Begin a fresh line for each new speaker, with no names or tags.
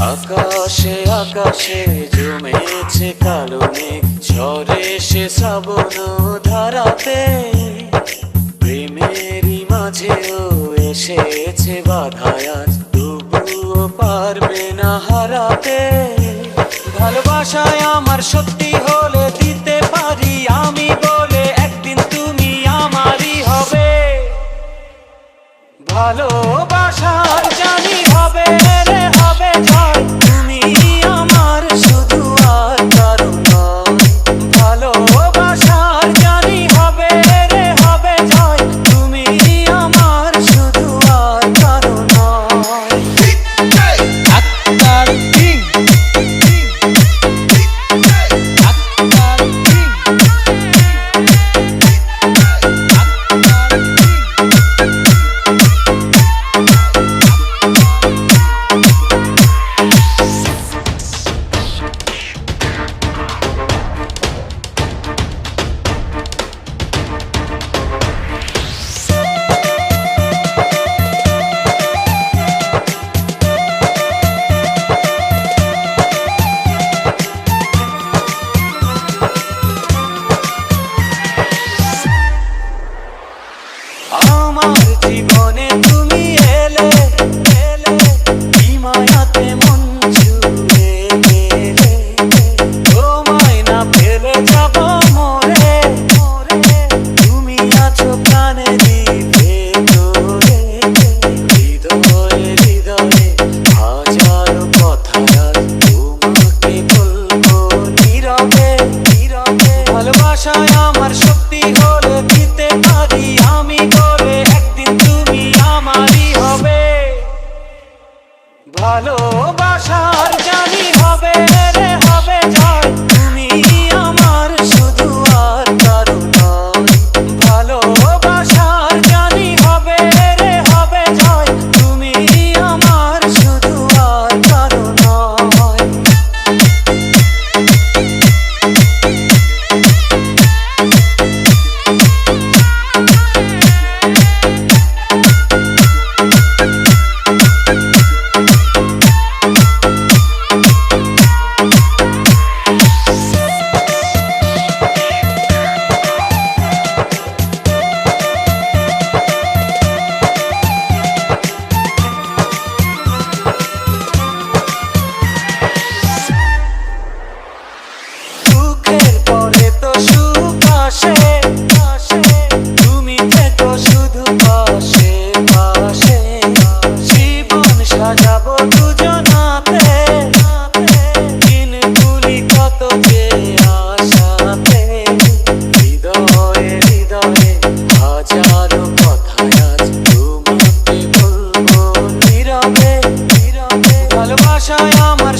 আকাশে আকাশে জমেছে কালো মেঘ, ঝরে সে শ্রাবণ ধারাতে। প্রেমেরই মাঝেও এসেছে বাধায়, আজ তবুও পারবে না হারাতে। ভালোবাসায় আমার সত্যি হলে দিতে পারি আমি বলে, একদিন তুমি আমারই হবে। ভালোবাসার জানি হবে রে হবে জয়, তুমি আমার শুধু আর কারো নয়। ভালোবাসার জানি হবে রে হবে জয়, তুমি আমার শুধু আর কারো নয়। আক্তার কিং, আক্তার কিং, আমার জীবনে তুমি এলে এলে, কি মায়াতে মন ছুঁয়ে গেলে। তোমায় না পেলে যাব মরে মরে, তুমি আছো প্রাণেরই ভেতরে। হৃদয়ে হৃদয়ে হাজারো কথা আজ তোমাকে বলবো নীরবে নীরবে। ভালোবাসায় আমার শক্তি হলে দিতে পারি আমি বলে, একদিন তুমি আমারই হবে। ভালোবাসার জানি হবে রে হবে জয়, তুমি আমার শুধু আর কারো নয়। ভালোবাসার জানি হবে রে হবে জয়, তুমি আমার শুধু আর কারো নয়। দুঃখের পরে তো সুখ আসে আসে, তুমি থেকো শুধু পাশে পাশে। জীবন সাজাবো দুজনাতে, দিনগুলি কত যে আশাতে। হৃদয়ে হৃদয়ে হাজারো কথা আজ তোমাকে বলবো নীরবে নীরবে। ভালোবাসায় আমার